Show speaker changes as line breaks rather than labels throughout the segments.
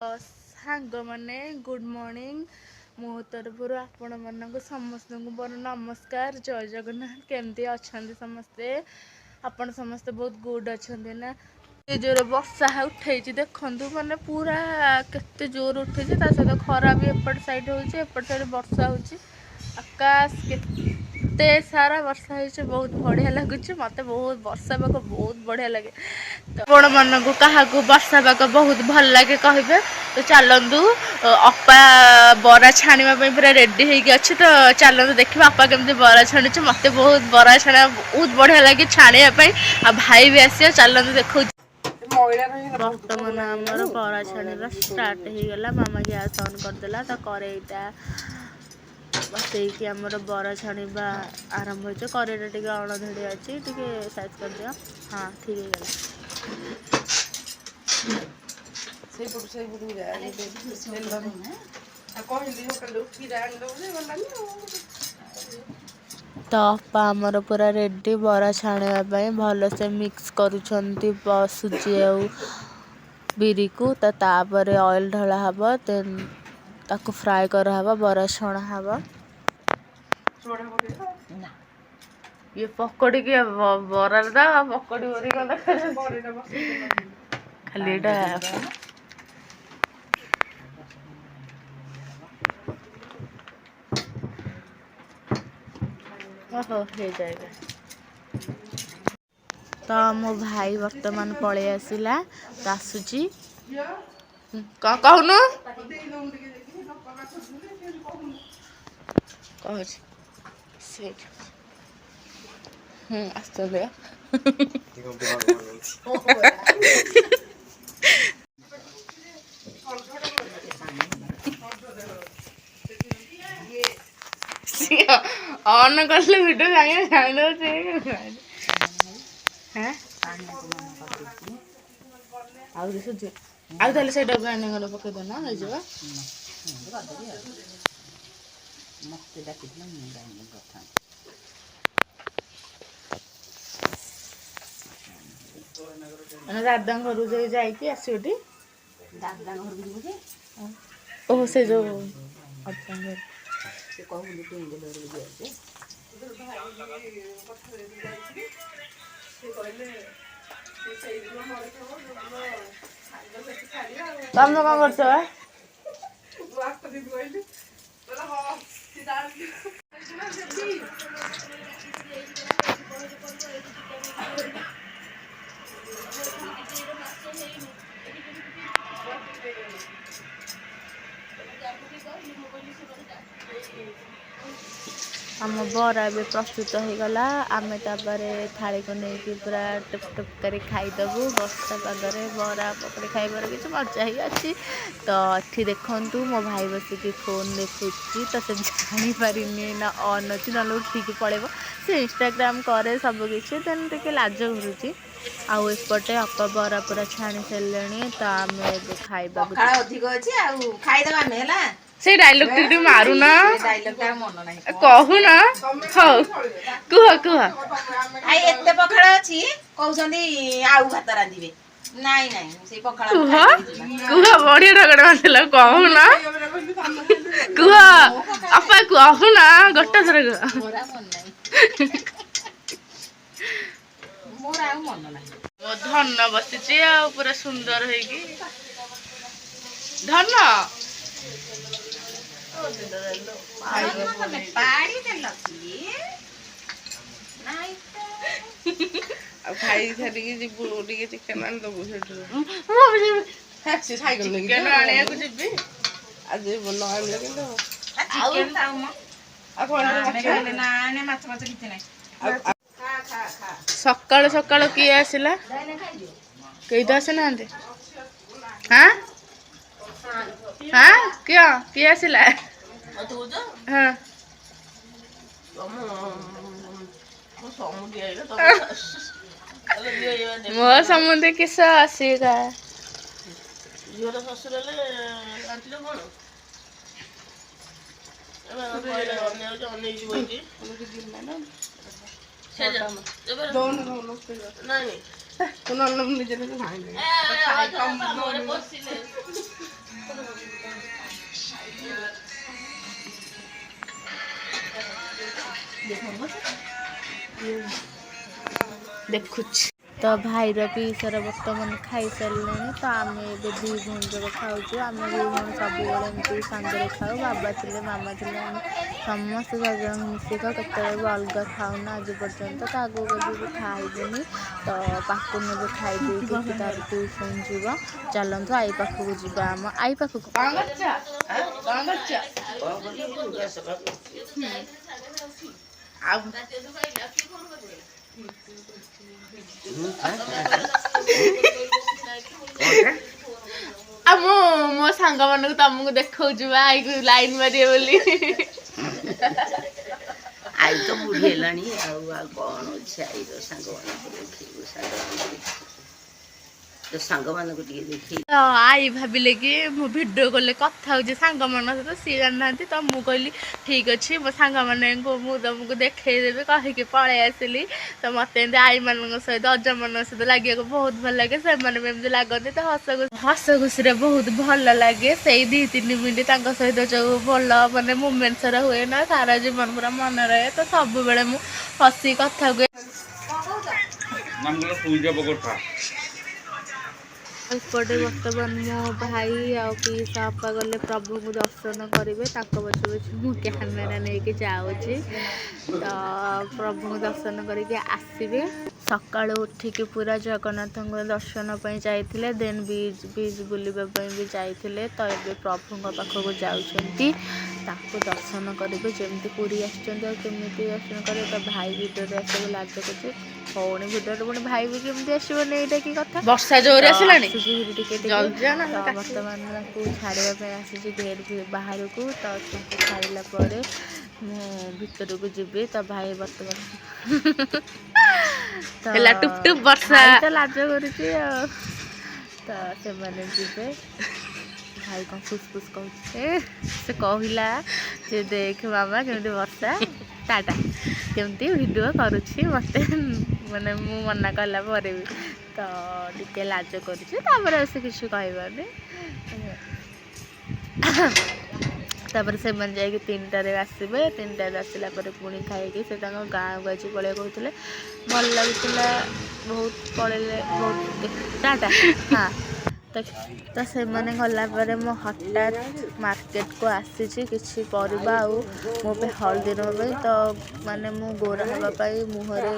ସାଙ୍ଗ ମାନେ good morning. ମୋ ତରଫରୁ ଆପଣ ମାନଙ୍କୁ ସମସ୍ତଙ୍କୁ ମୋର ନମସ୍କାର। ଜୟ ଜଗନ୍ନାଥ। କେମିତି ଅଛନ୍ତି ସମସ୍ତେ? ଆପଣ ସମସ୍ତେ ବହୁତ ଗୁଡ୍ ଅଛନ୍ତି ନା? ଏତେ ଜୋରେ ବର୍ଷା ଉଠେଇଛି ଦେଖନ୍ତୁ, ମାନେ ପୁରା କେତେ ଜୋର ଉଠେଇଛି। ତା ସହିତ ଖରା ବି ଏପଟ ସାଇଡ୍ ହଉଛି, ଏପଟ ସାଇଡ୍ ବର୍ଷା ହଉଛି। ଆକାଶ କେତେ ସାରା ବର୍ଷା ହେଇଛି, ବହୁତ ବଢିଆ ଲାଗୁଛି। ମତେ ବହୁତ ବର୍ଷା ପାଗ ବହୁତ ବଢିଆ ଲାଗେ। ଆପଣ ମାନଙ୍କୁ କାହାକୁ ବର୍ଷା ପାଗ ବହୁତ ଭଲ ଲାଗେ କହିବେ? ତ ଚାଲନ୍ତୁ, ଅପା ବରା ଛାଣିବା ପାଇଁ ପୁରା ରେଡି ହେଇକି ଅଛି। ତ ଚାଲନ୍ତୁ ଦେଖିବା ଅପା କେମିତି ବରା ଛାଣୁଛି। ମତେ ବହୁତ ବରା ଛାଣିବା ବହୁତ ବଢିଆ ଲାଗେ ଛାଣିବା ପାଇଁ। ଆଉ ଭାଇ ବି ଆସିବ, ଚାଲନ୍ତୁ ଦେଖଉଛି। ବର୍ତ୍ତମାନ ଆମର ବରା ଛାଣିବା ଷ୍ଟାର୍ଟ ହେଇଗଲା। ମାମା ଗ୍ୟାସ୍ ଅନ୍ କରିଦେଲା। ତ କରେଇଟା ବସେଇକି ଆମର ବରା ଛାଣିବା ଆରମ୍ଭ ହେଇଛି। କରେଇଟା ଟିକେ ଅଣଧେଡି ଅଛି, ଟିକେ ସାଇଜ୍ କରିଦିଅ। ହଁ, ଠିକ୍ ହେଇଗଲା। ତ ଅପା ଆମର ପୁରା ରେଡି ବରା ଛାଣିବା ପାଇଁ। ଭଲସେ ମିକ୍ସ କରୁଛନ୍ତି ସୁଜି ଆଉ ବିରିକୁ। ତାପରେ ଅଏଲ୍ ଢଳା ହବ, ଦେନ୍ ତାକୁ ଫ୍ରାଏ କରାହବ, ବରା ଛଣା ହବ। ଇଏ ପକୋଡି କିଏ ବରାରେ ଦା ପକୋଡି ବରି ଖାଲି ଏଇଟା ଓହୋ ହେଇଯାଏ। ତ ମୋ ଭାଇ ବର୍ତ୍ତମାନ ପଳେଇ ଆସିଲା, ତ ଆସୁଛି। କଣ କହୁନୁ? କହୁଛି ସେଇଠି ଆସୁଛନ୍ତି ଅନ୍ କଲେ ଭିଡ଼ିଓ ଜାଣିଦଉଛି। ଆଉ ସୁଜି ଆଉ ତାହେଲେ ସେଇଟା ଗ୍ରାଇଣ୍ଡିଙ୍ଗରେ ପକେଇଦେନା ହେଇଯିବ। ମତେ ଡାକିଥିଲା ମୁଁ ଗ୍ରାଇଣ୍ଡିଙ୍ଗ କରିଥାନ୍ତି। ମାନେ ଦାଦାଙ୍କ ଘରକୁ ଯାଇକି ଆସିବଟି। ଦାଦା ଘରକୁ ଯିବୁ ଯେ? ଓହୋ ସେ ଯୋଉ ସେ କହୁନି ଘରକୁ ଯିବା। ତମେ କଣ କରୁଛ ବା? ଆମ ବରା ଏବେ ପ୍ରସ୍ତୁତ ହେଇଗଲା। ଆମେ ତାପରେ ଥାଳିକୁ ନେଇକି ପୁରା ଟୁପ୍ ଟୁପ୍ କରି ଖାଇଦବୁ। ବର୍ଷା ପାଗରେ ବରା ପକୁଡ଼ି ଖାଇବାର କିଛି ମଜା ହିଁ ଅଛି। ତ ଏଠି ଦେଖନ୍ତୁ ମୋ ଭାଇ ବସିକି ଫୋନ୍ ଦେଖୁଛି। ତ ସେ ଜାଣିପାରିନି ନା ଅନ୍ ଅଛି, ନହେଲେ ଉଠିକି ପଳେଇବ। ସେ ଇନଷ୍ଟାଗ୍ରାମ୍ କରେ ସବୁ କିଛି, ଦେନ୍ ଟିକେ ଲାଜ କରୁଛି। ଆଉ ଏପଟେ ଅପା ବରା ପୁରା ଛାଣି ସାରିଲେଣି। ତ ଆମେ ଏବେ ଖାଇବାକୁ ଅଧିକ ଅଛି ଆଉ ଖାଇଦବା ଆମେ ହେଲା। ସେଇ ଡାଇଲଗ ଟିକେ ମାରୁନ, କହୁନ। ହଉ କୁହ କୁହ। ଏତେ ପଖାଳ ଅଛି କହୁଛନ୍ତି ଆଉ ଭାତ ରାନ୍ଧିବେ। ନାଇଁ ନାଇଁ ସେଇ ପଖାଳ କୁହ କୁହ। ବଢିଆ ଢଗଡ ମାରିଥିଲ, କହୁନ କୁହ। ଅପା କହୁନ ଗୋଟେ ଥର କୁହ। ମୋର ଆଉ ମନ ନାହିଁ। ମୋ ଧନ ବସିଛି ଆଉ ପୁରା ସୁନ୍ଦର ହେଇକି। ଧନ ଆଉ ଖାଇ ସାରିକି ଯିବୁ ଟିକେ ଚିକେନ ଆଣିଦବୁ ସେଠୁ। ଚିକେନ ଆଣିବାକୁ ଯିବି। ଆଜି ନ ଆଣିଲେ କିନ୍ତୁ ସକାଳୁ ସକାଳୁ କିଏ ଆସିଲା? କେହି ତ ଆସିନାହାନ୍ତି। କିଏ ଆସିଲା? ହଁ ମୋ ସମୁଦ୍ର କିସ ଆସିଲା। ଝିଅର ଶ୍ୱଶୁର ହେଲେ ଜାଣିଥିଲେ କଣ? ଦେଖୁଛି ତ ଭାଇର ପିଇସାର ବର୍ତ୍ତମାନ ଖାଇସାରିଲେଣି। ତ ଆମେ ଏବେ ଦୁଇ ଭଉଣୀ ଯାକ ଖାଉଛୁ। ଆମେ ଦୁଇ ଭଉଣୀ ସବୁବେଳେ ଏମିତି ସାଙ୍ଗରେ ଖାଉ। ବାବା ଥିଲେ, ମାମା ଥିଲେ, ଆମେ ସମସ୍ତେ ଚାରିଜଣ ମିଶି ଖାଉ। କେତେବେଳେ ବି ଅଲଗା ଖାଉନା ଆଜି ପର୍ଯ୍ୟନ୍ତ। ତ ଆଗକୁ କେବେ ବି ଖାଇବୁନି। ତ ପାକୁନ ଏବେ ଖାଇ ଦେଇକି ସେ ତାର ଟ୍ୟୁସନ୍ ଯିବ। ଚାଲନ୍ତୁ ଆଈ ପାଖକୁ ଯିବା। ଆମ ଆଈ ପାଖକୁ ମୁଁ ମୋ ସାଙ୍ଗମାନଙ୍କୁ ତମକୁ ଦେଖଉଛି ବା ଆଈକୁ ଲାଇନ୍ ମାରିବେ ବୋଲି।
ଆଈ ତ ବୁଢୀ ହେଲାଣି ଆଉ କଣ ଅଛି ଆଈର ସାଙ୍ଗମାନଙ୍କୁ ଦେଖେଇବୁ। ସାଙ୍ଗମାନଙ୍କୁ ଟିକେ ଦେଖେଇ।
ତ ଆଈ ଭାବିଲେ କି ମୁଁ ଭିଡ଼ିଓ କଲେ କଥା ହେଉଛି ସାଙ୍ଗମାନଙ୍କ ସହିତ, ସିଏ ଜାଣିନାହାନ୍ତି। ତ ମୁଁ କହିଲି ଠିକ୍ ଅଛି, ମୋ ସାଙ୍ଗମାନଙ୍କୁ ମୁଁ ତମକୁ ଦେଖେଇଦେବି କହିକି ପଳେଇ ଆସିଲି। ତ ମୋତେ ଏମିତି ଆଈମାନଙ୍କ ସହିତ ଅଜାମାନଙ୍କ ସହିତ ଲାଗିବାକୁ ବହୁତ ଭଲ ଲାଗେ। ସେମାନେ ବି ଏମିତି ଲାଗନ୍ତି। ତ ହସ ଖୁସିରେ ବହୁତ ଭଲ ଲାଗେ। ସେଇ 2-3 ମିନିଟ୍ ତାଙ୍କ ସହିତ ଯେଉଁ ଭଲ ମାନେ ମୁମେଣ୍ଟସ୍ ହୁଏ ନା, ସାରା ଜୀବନ ପୁରା ମନେ ରହେ। ତ ସବୁବେଳେ ମୁଁ ହସି କଥା ହୁଏ। ଏପଟେ ବର୍ତ୍ତମାନ ମୋ ଭାଇ ଆଉ ପିଇସା ବାପା ଗଲେ ପ୍ରଭୁଙ୍କୁ ଦର୍ଶନ କରିବେ। ତାଙ୍କ ପଛେ ପଛେ ମୁଁ କ୍ୟାମେରା ନେଇକି ଯାଉଛି। ତ ପ୍ରଭୁଙ୍କୁ ଦର୍ଶନ କରିକି ଆସିବେ। ସକାଳୁ ଉଠିକି ପୁରା ଜଗନ୍ନାଥଙ୍କ ଦର୍ଶନ ପାଇଁ ଯାଇଥିଲେ। ଦେନ୍ ବିଚ୍ ବୁଲିବା ପାଇଁ ବି ଯାଇଥିଲେ। ତ ଏବେ ପ୍ରଭୁଙ୍କ ପାଖକୁ ଯାଉଛନ୍ତି, ତାଙ୍କୁ ଦର୍ଶନ କରିବେ। ଯେମିତି ପୁରୀ ଆସିଛନ୍ତି ଆଉ କେମିତି ଦର୍ଶନ କରିବେ। ତ ଭାଇ ଭିଡ଼ିଓରେ ଆସିବାକୁ ଲାଜ କରୁଛି। ଭଉଣୀ ଭିଡ଼ିଓରେ ପୁଣି ଭାଇ ବି କେମିତି ଆସିବନି, ଏଇଟା କି କଥା। ବର୍ଷା ଜୋରେ ଆସିଲାଣି, ଟିକେ ଟିକେ। ତ ବର୍ତ୍ତମାନ ତାଙ୍କୁ ଛାଡ଼ିବା ପାଇଁ ଆସିଛି ଗେଟ୍ ବାହାରକୁ। ତ ତାଙ୍କୁ ଛାଡ଼ିଲା ପରେ ମୁଁ ଭିତରକୁ ଯିବି। ତ ଭାଇ ବର୍ତ୍ତମାନ ଭାଇ ତ ଲାଜ କରୁଛି ଆଉ। ତ ସେମାନେ ଯିବେ। ଭାଇ କ'ଣ ଫୁସ୍ କହୁଛି, ସେ କହିଲା ଯେ ଦେଖ ମାମା କେମିତି ବର୍ଷା ଟାଟା କେମିତି ଭିଡ଼ିଓ କରୁଛି ମୋତେ, ମାନେ ମୁଁ ମନା କଲା ପରେ ବି। ତ ଟିକେ ଲାଜ କରୁଛି। ତାପରେ ଆଉ ସେ କିଛି କହିବନି। ତାପରେ ସେମାନେ ଯାଇକି 3ଟାରେ ଆସିବେ। 3ଟାରେ ଆସିଲା ପରେ ପୁଣି ଖାଇକି ସେ ତାଙ୍କ ଗାଁକୁ ଆଜି ପଳେଇ କହୁଥିଲେ। ଭଲ ଲାଗୁଥିଲା ବହୁତ, ପଳେଇଲେ ବହୁତ ଟାଟା। ହଁ, ତ ସେମାନେ ଗଲା ପରେ ମୁଁ ହଠାତ୍ ମାର୍କେଟକୁ ଆସିଛି କିଛି ପରିବା ଆଉ ମୋ ପାଇଁ ହଳଦୀ ନେବା ପାଇଁ। ତ ମାନେ ମୁଁ ଗୋରା ହେବା ପାଇଁ ମୁହଁରେ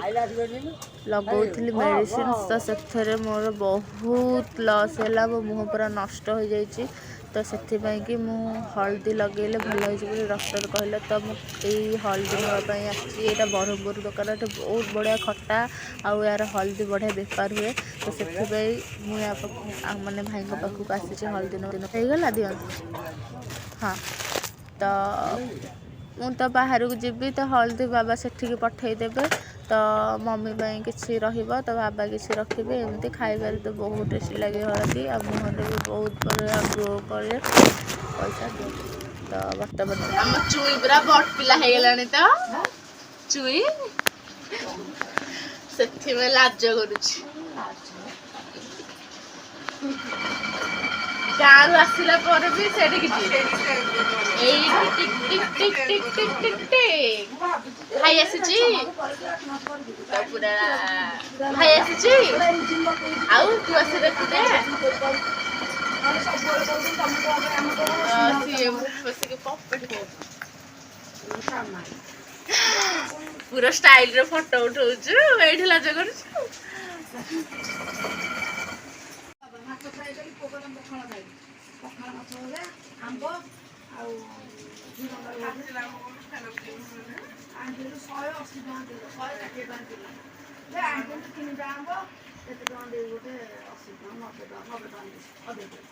ଲଗାଉଥିଲି ମେଡ଼ିସିନ୍। ତ ସେଥିରେ ମୋର ବହୁତ ଲସ୍ ହେଲା। ମୋ ମୁହଁ ପୁରା ନଷ୍ଟ ହୋଇଯାଇଛି। ତ ସେଥିପାଇଁକି ମୁଁ ହଳଦୀ ଲଗାଇଲେ ଭଲ ହେଇଯିବ ବୋଲି ଡକ୍ଟର କହିଲେ। ତ ମୁଁ ଏଇ ହଳଦୀ ନେବା ପାଇଁ ଆସିଛି। ଏଇଟା ବ୍ରହ୍ମପୁର ଦୋକାନ। ଏଠି ବହୁତ ବଢ଼ିଆ ଖଟା ଆଉ ଏହାର ହଳଦୀ ବଢ଼ିଆ ବେପାର ହୁଏ। ତ ସେଥିପାଇଁ ମୁଁ ୟା ପାଖକୁ ମାନେ ଭାଇଙ୍କ ପାଖକୁ ଆସିଛି ହଳଦୀ ଦିନ ହେଇଗଲା ଦିଅନ୍ତୁ। ହଁ, ତ ମୁଁ ତ ବାହାରକୁ ଯିବି। ତ ହଳଦୀ ବାବା ସେଠିକି ପଠେଇଦେବେ। ତ ମମି ପାଇଁ କିଛି ରହିବ, ତ ବାବା କିଛି ରଖିବେ। ଏମିତି ଖାଇବାରେ ତ ବହୁତ ଟେଷ୍ଟି ଲାଗେ ହଳଦୀ। ଆଉ ମୁହଁରେ ବି ବହୁତ ବଢ଼ିଆ ଗ୍ଲୋ କରେ। ପଇସା ଦିଅ। ତ ବର୍ତ୍ତମାନ ଆମ ଚୁଇଁ ପୁରା ବଟପିଲା ହେଇଗଲାଣି। ତ ଚୁଇଁ ସେଥିପାଇଁ ଲାଜ କରୁଛି। ଗାଁରୁ ଆସିଲା ପରେ ବି ସେଠିକି ଯିବେ। ଏଇଠି ଟିକ୍ ଟିକ୍ ଟିକ୍ ଟିକ୍ ଟିକ୍ ଟିକ୍ ଟିକ୍ ଭାଇ ଆସିଛି। ତ ପୁରା ଭାଇ ଆସିଛି। ଆଉ ତୁ ଆସି ଦେଖୁଛେ ସିଏ ବସିକି ପପେଟ ପୁରା ଷ୍ଟାଇଲରେ ଫଟୋ ଉଠଉଛୁ। ଏଇଠି ଲାଜ କରୁଛୁ।
ପଖାଳ ମାଛ ଭଜା, ଆମ୍ବ ଆଉ ଆଣିଥିଲୁ 180 ଟଙ୍କା କିଲୋ, 160 ଟଙ୍କା କିଲୋ। ଆଣିଥିଲୁ 3ଟା ଆମ୍ବ କେତେ ଟଙ୍କା ଦେଇ ଗୋଟେ 80 ଟଙ୍କା 90 ଟଙ୍କା 90 ଟଙ୍କା ଅଧେ କିଲୋ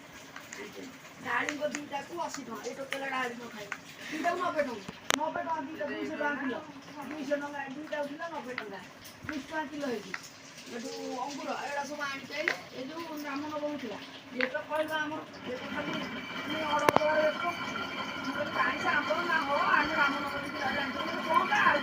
ଆଣିଥିଲୁ। ଡାଳିମ୍ବ 2ଟାକୁ 80 ଟଙ୍କା। ଏଇ ଟୋକେଲା ଡାଳିମ୍ବ ଖାଇବୁ 2ଟାକୁ 90 ଟଙ୍କା। 90 ଟଙ୍କା 2ଟା 200 ଟଙ୍କା କିଲୋ। 200 ଟଙ୍କା 2ଟାକୁ କିଲୋ 90 ଟଙ୍କା। 20 ଟଙ୍କା କିଲୋ ହେଇଛି। ଏଠୁ ଅଙ୍ଗୁର ଏଗୁଡ଼ା ସବୁ ଆଣିକି ଆଇଲେ। ଏ ଯେଉଁ ରାମନବମୀ ହଉଥିଲା। ଇଏ ତ କହିଲା ଆମର ଇଏ ତ ଖାଲି ଅର୍ଡ଼ର ଦେବାର ବ୍ୟସ୍ତ। ମୁଁ କହିଲି କାହିଁ ସେ ଆମ୍ବ ନା ହଉ ଆମେ ରାମନବମୀ ଥିଲା ଜାଣିଛୁ କ'ଣ ଆଳୁ